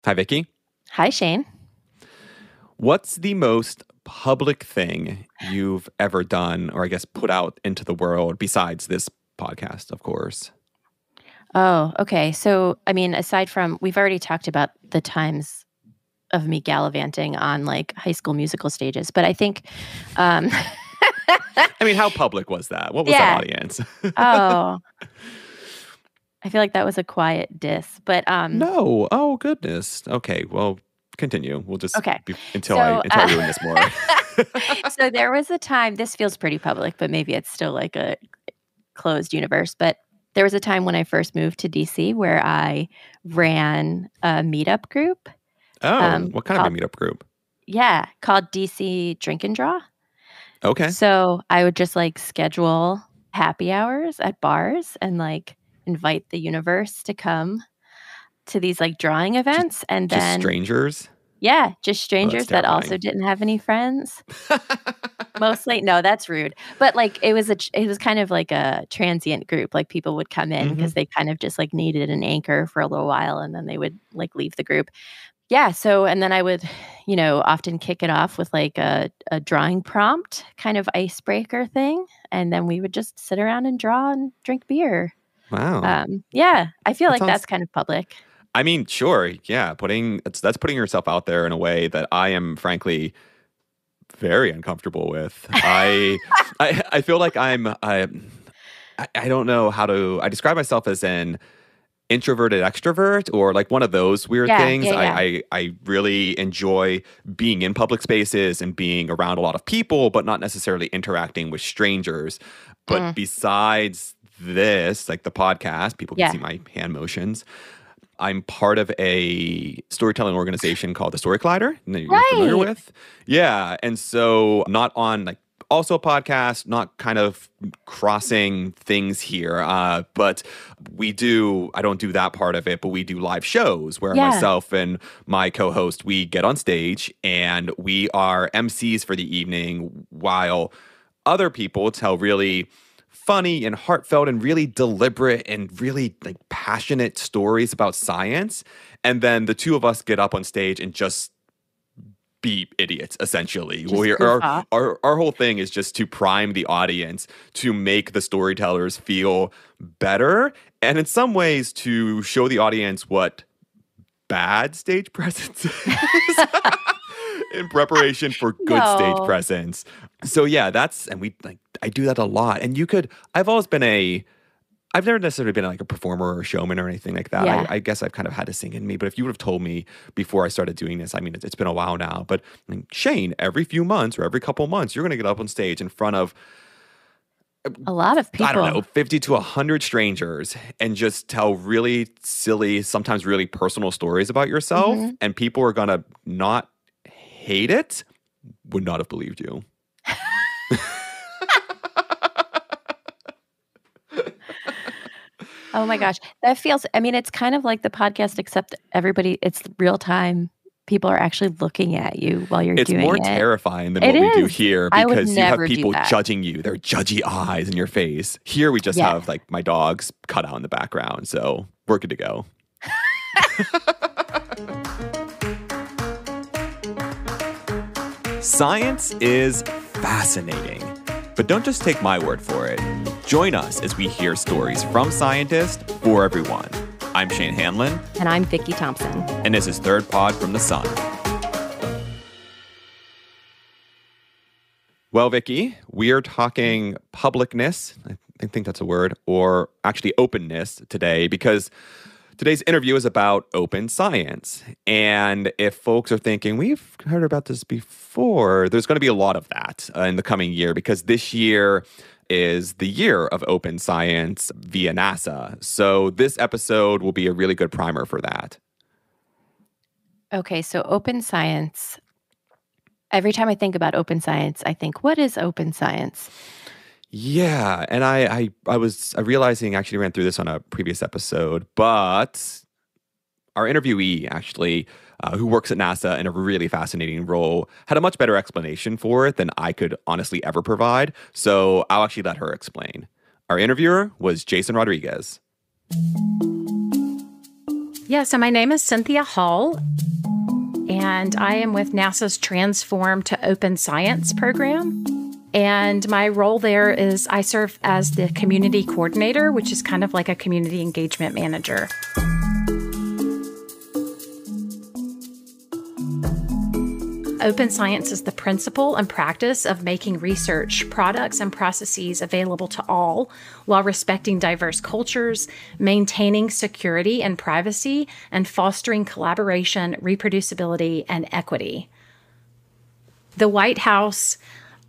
Hi, Vicky. Hi, Shane. What's the most public thing you've ever done, or I guess put out into the world besides this podcast, of course? Oh, okay. So, aside from, we've already talked about the times of me gallivanting on like High School Musical stages, but I think, um, I mean, how public was that? What was that yeah. audience? Oh, I feel like that was a quiet diss, but No. Oh, goodness. Okay. Well, continue. We'll just okay. until I So, until I ruin this more. so there was a time. This feels pretty public, but maybe it's still like a closed universe. But there was a time when I first moved to DC where I ran a meetup group. Oh, what kind of a Called meetup group? called DC Drink and Draw. Okay. So I would just like schedule happy hours at bars and like invite the universe to come to these like drawing Just, events. And just then, strangers. yeah, just Oh, that's strangers that also terrifying. didn't have any friends. Mostly, no, that's rude. But like it was kind of like a transient group. Like people would come in Hmm. because they kind of just like needed an anchor for a little while and then they would like leave the group. Yeah, so and then I would, often kick it off with like a drawing prompt kind of icebreaker thing, and then we would just sit around and draw and drink beer. Wow. Yeah, I feel That like sounds that's kind of public. I mean, sure, yeah. That's putting yourself out there in a way that I am frankly very uncomfortable with. I feel like I don't know how to. I describe myself as an introverted extrovert or like one of those weird Yeah, things. yeah, yeah. I really enjoy being in public spaces and being around a lot of people, but not necessarily interacting with strangers. But Mm, besides this, like the podcast, people can yeah. see my hand motions. I'm part of a storytelling organization called the Story Collider that you're familiar Right. with. Yeah. And so not on like also a podcast, not kind of crossing things here. But I don't do that part of it, but we do live shows where Yeah. myself and my co-host, we get on stage and we are MCs for the evening while other people tell really funny and heartfelt and really deliberate and really like passionate stories about science. And then the two of us get up on stage and just be idiots, essentially. Just goof off. Our whole thing is just to prime the audience to make the storytellers feel better. And in some ways to show the audience what bad stage presence is in preparation for good stage No. presence. So yeah, and we like, I do that a lot. And I've never necessarily been like a performer or a showman or anything like that. Yeah. I guess I've kind of had to sing in me. But if you would have told me before I started doing this, I mean, it's been a while now, but like, Shane, every few months or every couple months, you're going to get up on stage in front of, A lot of I don't know, people. 50 to 100 strangers and just tell really silly, sometimes really personal stories about yourself. Mhm. And people are going to not hate it, would not have believed you. Oh my gosh. That feels it's kind of like the podcast except it's real time. People are actually looking at you while you're It's doing more it. terrifying than It what we do is. here I would because you have never do people that. judging you. They're judgy eyes in your face. Here we just Yeah. have like my dogs cut out in the background. So we're good to go. Science is fascinating, but don't just take my word for it. Join us as we hear stories from scientists for everyone. I'm Shane Hanlon, And I'm Vicky Thompson. and this is Third Pod from the Sun. Well, Vicky, we are talking publicness. I think that's a word, or actually openness today, because today's interview is about open science. And if folks are thinking, we've heard about this before, there's going to be a lot of that in the coming year, because this year is the year of open science via NASA. So this episode will be a really good primer for that. Okay, so open science. Every time I think about open science, I think, what is open science? Yeah, and I was realizing, actually ran through this on a previous episode, but our interviewee actually, who works at NASA in a really fascinating role, had a much better explanation for it than I could honestly ever provide. So I'll actually let her explain. Our interviewer was Jason Rodriguez. Yeah, so my name is Cynthia Hall, and I am with NASA's Transform to Open Science program. And my role there is I serve as the community coordinator, which is kind of like a community engagement manager. Open science is the principle and practice of making research, products, and processes available to all while respecting diverse cultures, maintaining security and privacy, and fostering collaboration, reproducibility, and equity. The White House,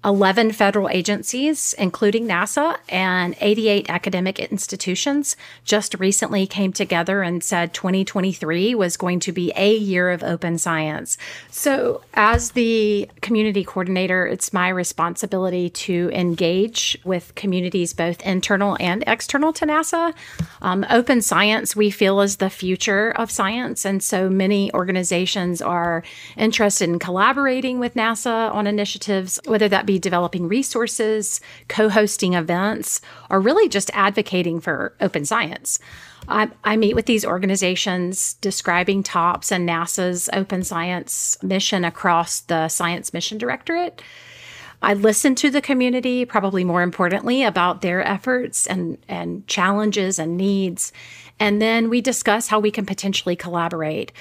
11 federal agencies, including NASA, and 88 academic institutions just recently came together and said 2023 was going to be a year of open science. So as the community coordinator, it's my responsibility to engage with communities, both internal and external to NASA. Open science, we feel, is the future of science. And so many organizations are interested in collaborating with NASA on initiatives, whether that be developing resources, co-hosting events, or really just advocating for open science. I meet with these organizations describing TOPS and NASA's open science mission across the Science Mission Directorate. I listen to the community, probably more importantly, about their efforts and challenges and needs. And then we discuss how we can potentially collaborate.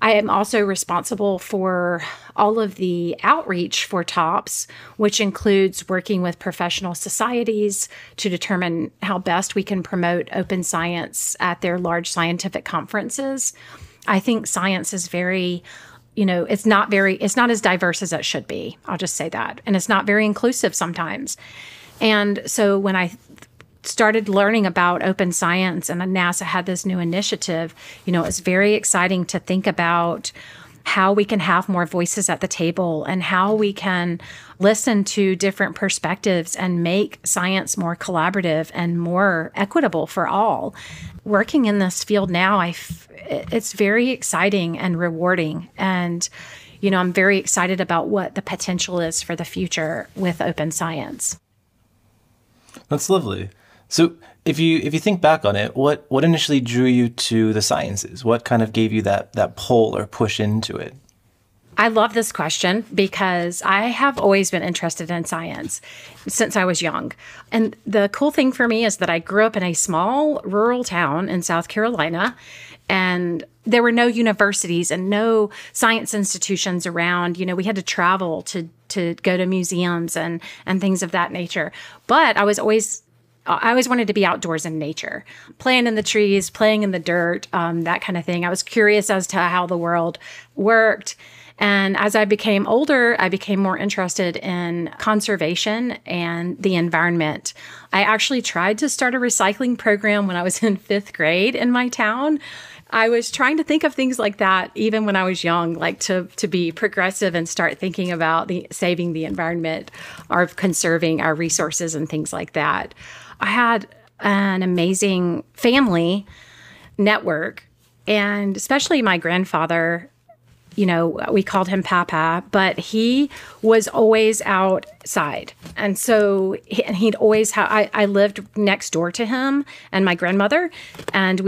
I am also responsible for all of the outreach for TOPS, which includes working with professional societies to determine how best we can promote open science at their large scientific conferences. I think science is very, it's not as diverse as it should be. I'll just say that. And it's not very inclusive sometimes. And so when I started learning about open science and NASA had this new initiative, it's very exciting to think about how we can have more voices at the table and how we can listen to different perspectives and make science more collaborative and more equitable for all. Working in this field now, it's very exciting and rewarding. And, I'm very excited about what the potential is for the future with open science. That's lovely. So if you think back on it, what initially drew you to the sciences? What kind of gave you that pull or push into it? I love this question because I have always been interested in science since I was young. And the cool thing for me is that I grew up in a small rural town in South Carolina, and there were no universities and no science institutions around. We had to travel to go to museums and things of that nature. But I always wanted to be outdoors in nature, playing in the trees, playing in the dirt, that kind of thing. I was curious as to how the world worked. And as I became older, I became more interested in conservation and the environment. I actually tried to start a recycling program when I was in 5th grade in my town. I was trying to think of things like that even when I was young, like to be progressive and start thinking about saving the environment or conserving our resources and things like that. I had an amazing family network, and especially my grandfather, we called him Papa, but he was always outside. And so he'd always I lived next door to him and my grandmother, and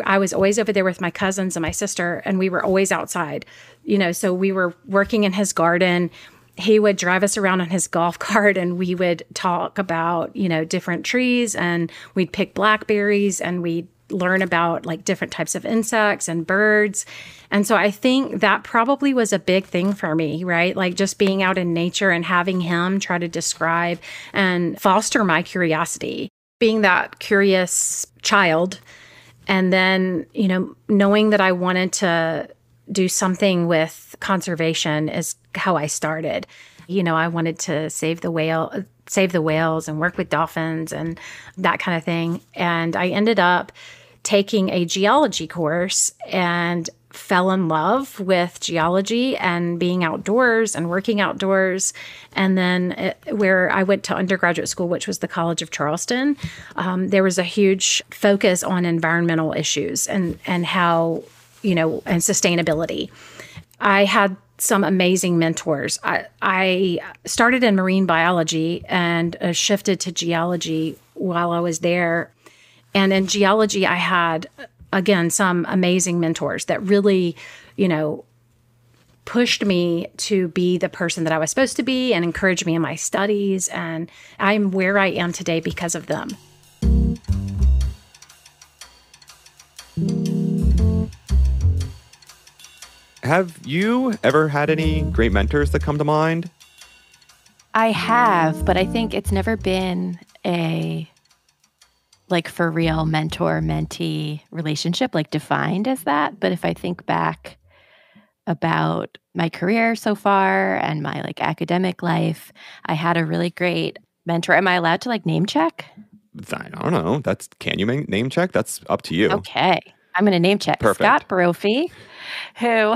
I was always over there with my cousins and my sister, and we were always outside, so we were working in his garden. He would drive us around on his golf cart, and we would talk about, different trees, and we'd pick blackberries, and we'd learn about like different types of insects and birds. And so I think that probably was a big thing for me, right? Like just being out in nature and having him try to describe and foster my curiosity, being that curious child. And then, knowing that I wanted to do something with conservation is how I started. I wanted to save the whales and work with dolphins and that kind of thing. And I ended up taking a geology course and fell in love with geology and being outdoors and working outdoors. And then where I went to undergraduate school, which was the College of Charleston, there was a huge focus on environmental issues and how, and sustainability. I had some amazing mentors. I started in marine biology and shifted to geology while I was there. And in geology, I had again, some amazing mentors that really, pushed me to be the person that I was supposed to be and encouraged me in my studies. And I'm where I am today because of them. Have you ever had any great mentors that come to mind? I have, but I think it's never been a for real mentor-mentee relationship, defined as that. But if I think back about my career so far and my academic life, I had a really great mentor. Am I allowed to name check? I don't know. Can you name check? That's up to you. Okay. I'm going to name check. Perfect. Scott Brophy, who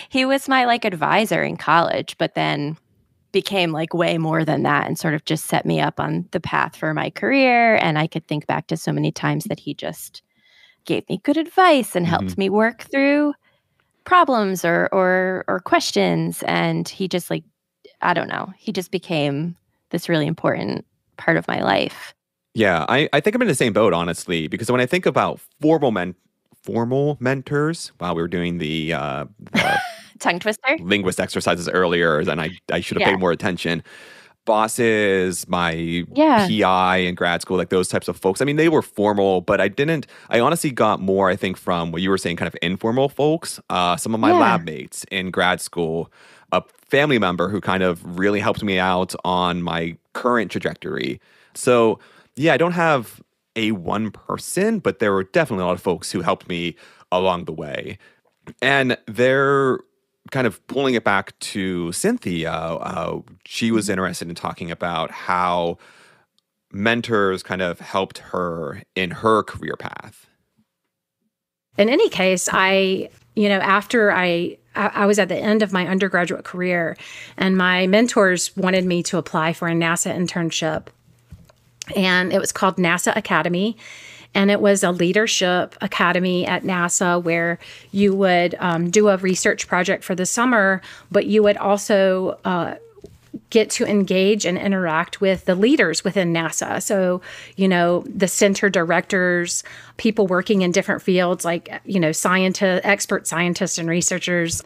he was my advisor in college, but then became way more than that and sort of just set me up on the path for my career. And I could think back to so many times that he just gave me good advice and helped me work through problems or questions. And he just I don't know, he just became this really important part of my life. Yeah, I think I'm in the same boat, honestly, because when I think about formal mentors, while we were doing the tongue twister linguist exercises earlier, then I should have paid more attention. Bosses, my PI in grad school, those types of folks. I mean, they were formal, but I honestly got more, I think, from what you were saying, kind of informal folks. Some of my lab mates in grad school, a family member who kind of really helped me out on my current trajectory. So, yeah, I don't have a one person, but there were definitely a lot of folks who helped me along the way. And they're kind of pulling it back to Cynthia. She was interested in talking about how mentors kind of helped her in her career path. In any case, after I was at the end of my undergraduate career, and my mentors wanted me to apply for a NASA internship. And it was called NASA Academy. And it was a leadership academy at NASA where you would do a research project for the summer, but you would also get to engage and interact with the leaders within NASA. So, the center directors, people working in different fields expert scientists and researchers.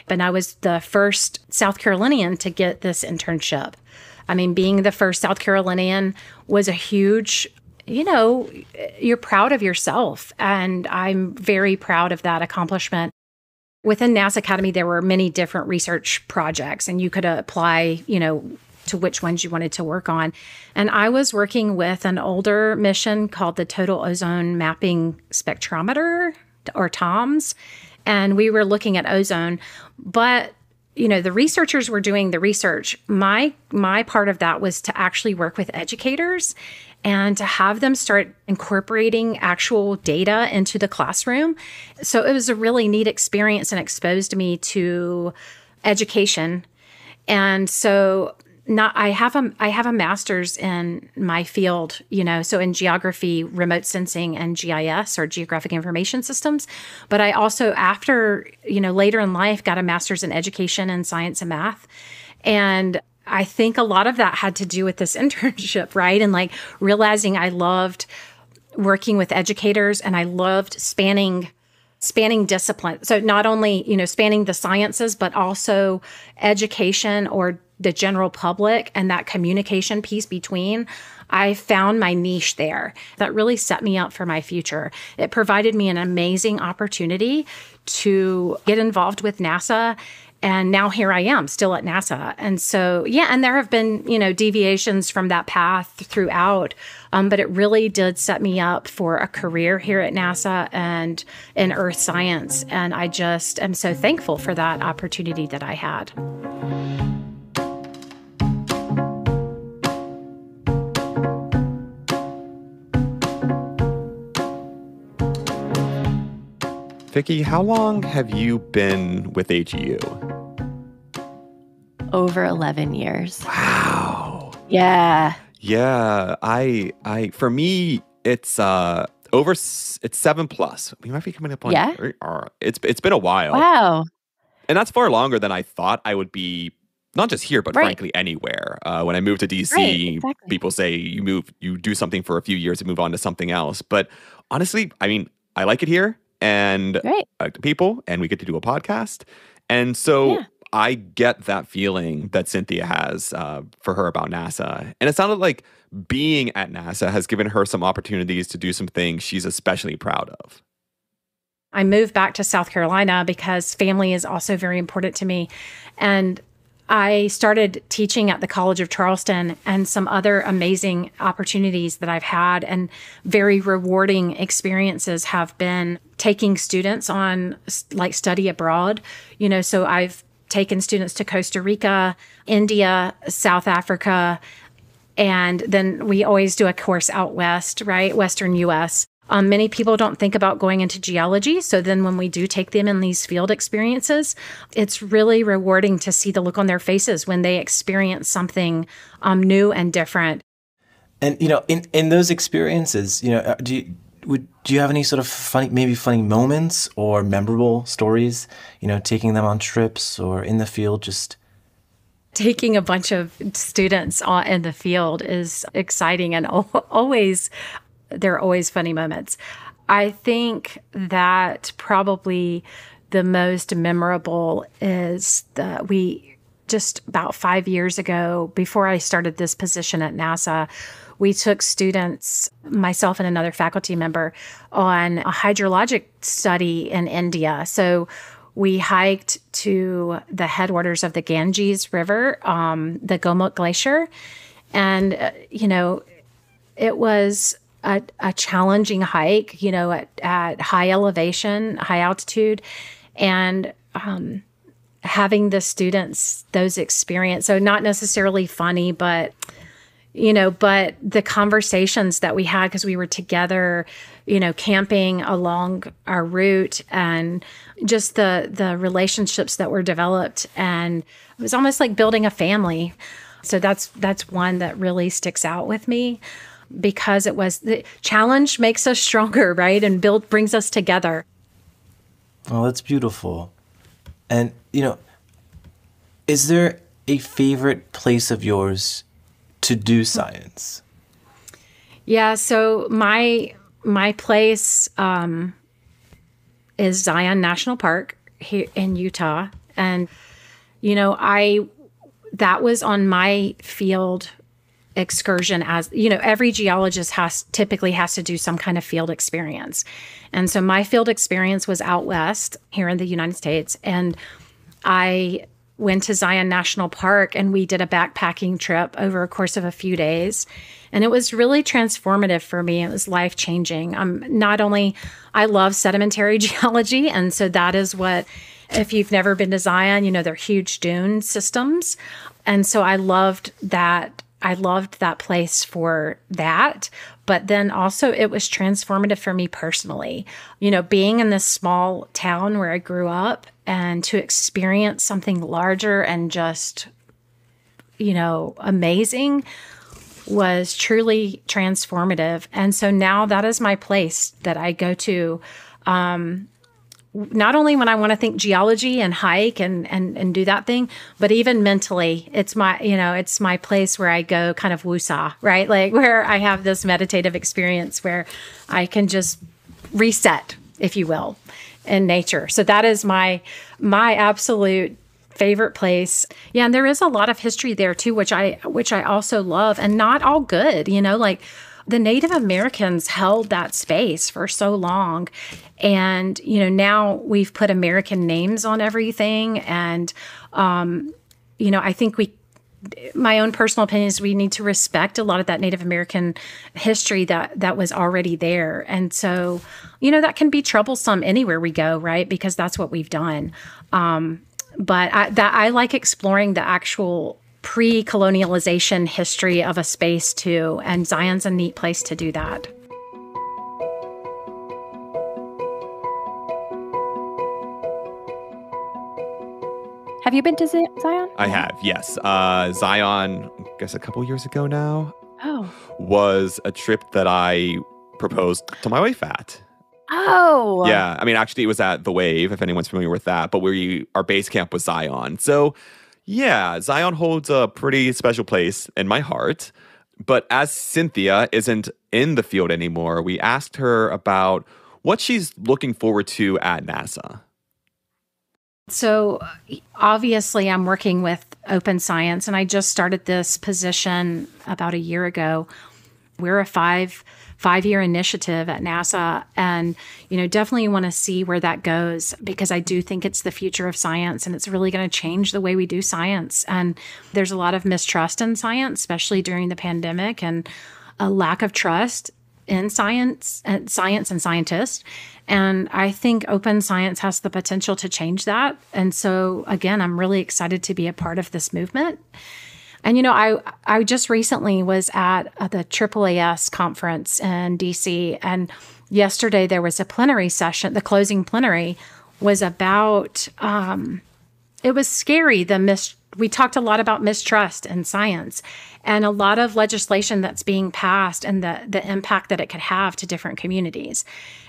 And I was the first South Carolinian to get this internship. I mean, being the first South Carolinian was a huge, you're proud of yourself. And I'm very proud of that accomplishment. Within NASA Academy, there were many different research projects, and you could apply, to which ones you wanted to work on. And I was working with an older mission called the Total Ozone Mapping Spectrometer, or TOMS. And we were looking at ozone, but the researchers were doing the research. My part of that was to actually work with educators and to have them start incorporating actual data into the classroom. So it was a really neat experience and exposed me to education. And so I have a master's in my field, so in geography, remote sensing, and GIS, or geographic information systems. But I also, after, later in life, got a master's in education and science and math. And I think a lot of that had to do with this internship, right? And realizing I loved working with educators, and I loved spanning discipline. So not only, spanning the sciences, but also education or the general public, and that communication piece between. I found my niche there. That really set me up for my future. It provided me an amazing opportunity to get involved with NASA. And now here I am, still at NASA. And so, and there have been, deviations from that path throughout. But it really did set me up for a career here at NASA and in earth science. And I just am so thankful for that opportunity that I had. Vicki, how long have you been with HEU? Over 11 years. Wow. Yeah. Yeah. For me, it's 7+. We might be coming up on. Yeah. It's been a while. Wow. And that's far longer than I thought I would be. Not just here, but frankly anywhere. When I moved to DC, people say you do something for a few years and move on to something else. But honestly, I I like it here, and Great. I like the people, and we get to do a podcast. And so Yeah. I get that feeling that Cynthia has for her about NASA. And it sounded like being at NASA has given her some opportunities to do some things she's especially proud of. I moved back to South Carolina because family is also very important to me. And I started teaching at the College of Charleston, and some other amazing opportunities that I've had and very rewarding experiences have been taking students on like study abroad. So I've taken students to Costa Rica, India, South Africa, and then we always do a course out west, right? Western US. Many people don't think about going into geology. So then when we do take them in these field experiences, it's really rewarding to see the look on their faces when they experience something new and different. And, in those experiences, do you have any sort of funny moments or memorable stories, taking them on trips or in the field, just... Taking a bunch of students in the field is exciting, and there are always funny moments. I think that probably the most memorable is we just about 5 years ago, before I started this position at NASA, we took students, myself and another faculty member, on a hydrologic study in India. So we hiked to the headwaters of the Ganges River, the Gomukh Glacier. And, it was a challenging hike, at high elevation, high altitude, and having the students, those experience. So not necessarily funny, but the conversations that we had, because we were together, camping along our route, and just the relationships that were developed. And it was almost like building a family. So that's one that really sticks out with me, because it was the challenge makes us stronger, right? And brings us together. Oh, that's beautiful. And, is there a favorite place of yours to do science? Yeah, so my place is Zion National Park here in Utah. And, that was on my field excursion. As every geologist typically has to do some kind of field experience. And so my field experience was out west here in the United States. And I went to Zion National Park, and we did a backpacking trip over a course of a few days. And it was really transformative for me. It was life-changing. I love sedimentary geology. And so that is what, if you've never been to Zion, they're huge dune systems. And so I loved that. I loved that place for that. But then also it was transformative for me personally. Being in this small town where I grew up, and to experience something larger and just, amazing was truly transformative. And so now that is my place that I go to, not only when I want to think geology and hike and do that thing, but even mentally, it's my place where I go kind of woosah, right? Like where I have this meditative experience where I can just reset, if you will, in nature. So that is my absolute favorite place. Yeah, and there is a lot of history there too, which I also love, and not all good, like the Native Americans held that space for so long. And, now we've put American names on everything. And, I think my own personal opinion is we need to respect a lot of that Native American history that was already there. And so, that can be troublesome anywhere we go, right? Because that's what we've done. But I like exploring the actual pre-colonialization history of a space too, and Zion's a neat place to do that. Have you been to Zion? I have, yes. Zion, I guess a couple years ago now, Oh. was a trip that I proposed to my wife at. Oh. Yeah, I mean, actually, it was at The Wave, if anyone's familiar with that, but our base camp was Zion. So, yeah, Zion holds a pretty special place in my heart. But as Cynthia isn't in the field anymore, we asked her about what she's looking forward to at NASA. So obviously I'm working with open science, and I just started this position about a year ago. We're a five-year initiative at NASA, and definitely want to see where that goes, because I do think it's the future of science, and it's really going to change the way we do science. And there's a lot of mistrust in science, especially during the pandemic, and a lack of trust in science and scientists. And I think open science has the potential to change that. And so, again, I'm really excited to be a part of this movement. And, I just recently was at the AAAS conference in DC, and yesterday there was a plenary session. The closing plenary was about, it was scary. We talked a lot about mistrust in science, and a lot of legislation that's being passed, and the impact that it could have to different communities,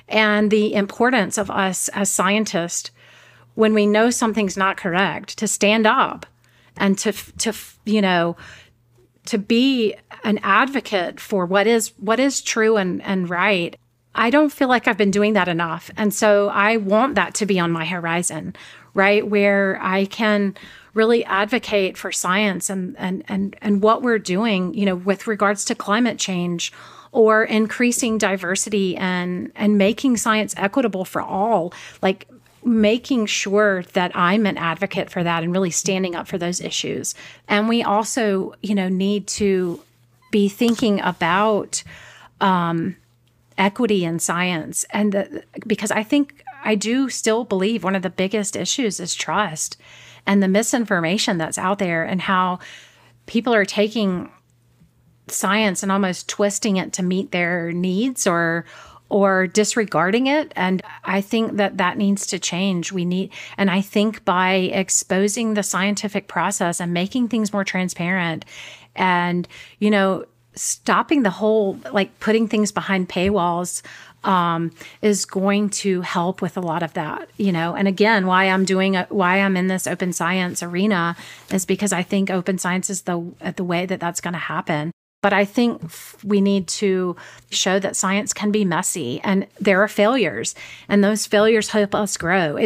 and the importance of us as scientists, when we know something's not correct, to stand up and to be an advocate for what is true and right. I don't feel like I've been doing that enough. And so I want that to be on my horizon, right? Where I can really advocate for science and what we're doing, with regards to climate change, or increasing diversity and making science equitable for all, like making sure that I'm an advocate for that and really standing up for those issues. And we also, need to be thinking about equity in science. And because I do still believe one of the biggest issues is trust and the misinformation that's out there, and how people are taking science and almost twisting it to meet their needs or disregarding it. And I think that needs to change. And I think by exposing the scientific process and making things more transparent, and, stopping the whole, putting things behind paywalls, is going to help with a lot of that, And again, why I'm in this open science arena is because I think open science is the way that's going to happen. But I think we need to show that science can be messy, and there are failures, and those failures help us grow.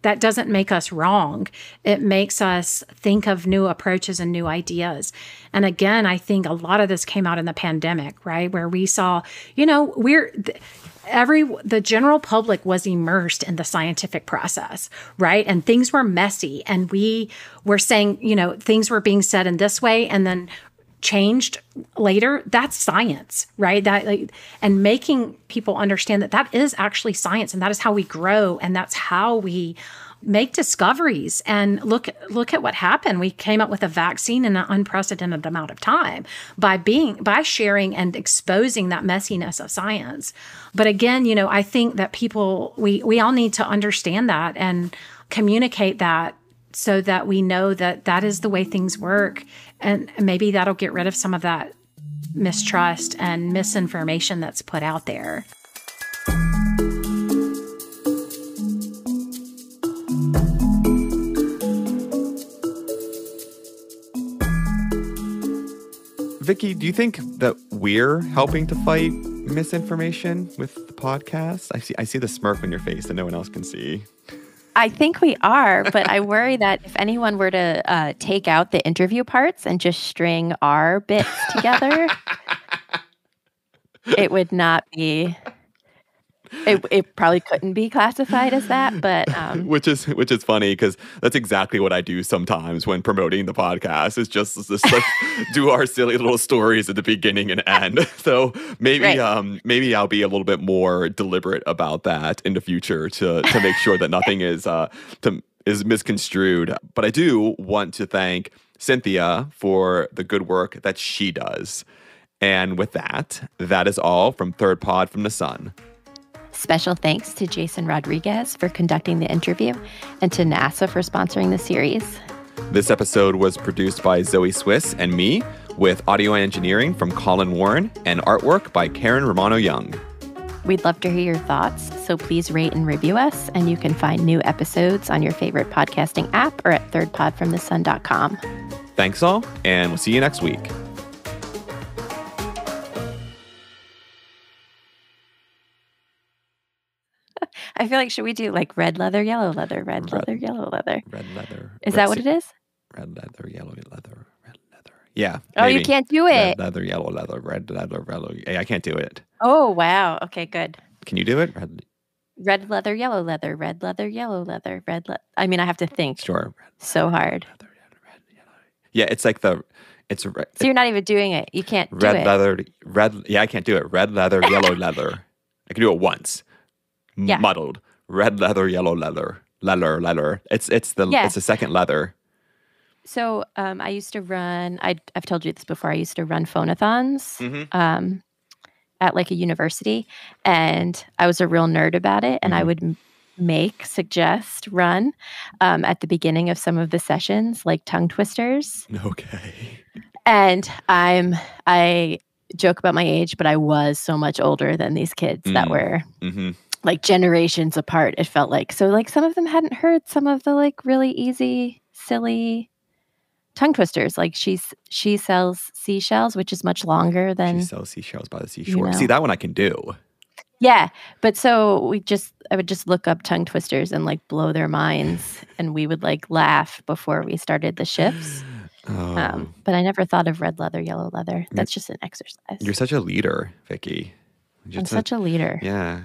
That doesn't make us wrong. It makes us think of new approaches and new ideas. And again, I think a lot of this came out in the pandemic, right? Where we saw, the general public was immersed in the scientific process, right? And things were messy, and we were saying, things were being said in this way, and then changed later. That's science, right? And making people understand that is actually science, and that is how we grow, and that's how we make discoveries. And look at what happened. We came up with a vaccine in an unprecedented amount of time by sharing and exposing that messiness of science. But again, I think that we all need to understand that and communicate that, so that we know that is the way things work. And maybe that'll get rid of some of that mistrust and misinformation that's put out there. Vicki, do you think that we're helping to fight misinformation with the podcast? I see the smirk on your face that no one else can see. I think we are, but I worry that if anyone were to take out the interview parts and just string our bits together, it would not be. It probably couldn't be classified as that, but which is funny, because that's exactly what I do sometimes when promoting the podcast. Is just do our silly little stories at the beginning and end. So maybe I'll be a little bit more deliberate about that in the future to make sure that nothing is misconstrued. But I do want to thank Cynthia for the good work that she does. And with that is all from Third Pod from the Sun. Special thanks to Jason Rodriguez for conducting the interview, and to NASA for sponsoring the series. This episode was produced by Zoe Swiss and me, with audio engineering from Collin Warren and artwork by Karen Romano Young. We'd love to hear your thoughts, so please rate and review us, and you can find new episodes on your favorite podcasting app or at thirdpodfromthesun.com. Thanks all, and we'll see you next week. I feel like should we do like red leather, yellow leather, red leather, yellow leather? Red leather. Is that what it is? Red leather, yellow leather, red leather. Yeah. Oh, you maybe. can't do it. Red leather, yellow leather, red leather, yellow. Hey, I can't do it. Oh, wow. Okay, good. Can you do it? Red leather, yellow leather, red leather, yellow leather, red leather. I mean, I have to think Sure. so hard. Red, yellow. Yeah, it's like it's So you're not even doing it. You can't do red it. leather, yeah, I can't do it. Red leather, yellow leather. I can do it once. Yeah. Muddled. Red leather, yellow leather. Leather. It's the second leather. So I used to run, I've told you this before, I used to run phone-a-thons at like a university, and I was a real nerd about it, and I would suggest, run at the beginning of some of the sessions, like tongue twisters. Okay. And I joke about my age, but I was so much older than these kids that were like generations apart, it felt like. So like some of them hadn't heard some of the like really easy, silly tongue twisters. Like she sells seashells, which is much longer than She sells seashells by the seashore. See, that one I can do. Yeah. But so I would just look up tongue twisters and like blow their minds, and we would like laugh before we started the shifts. But I never thought of red leather, yellow leather. That's just an exercise. You're such a leader, Vicky. I'm such a leader. Yeah.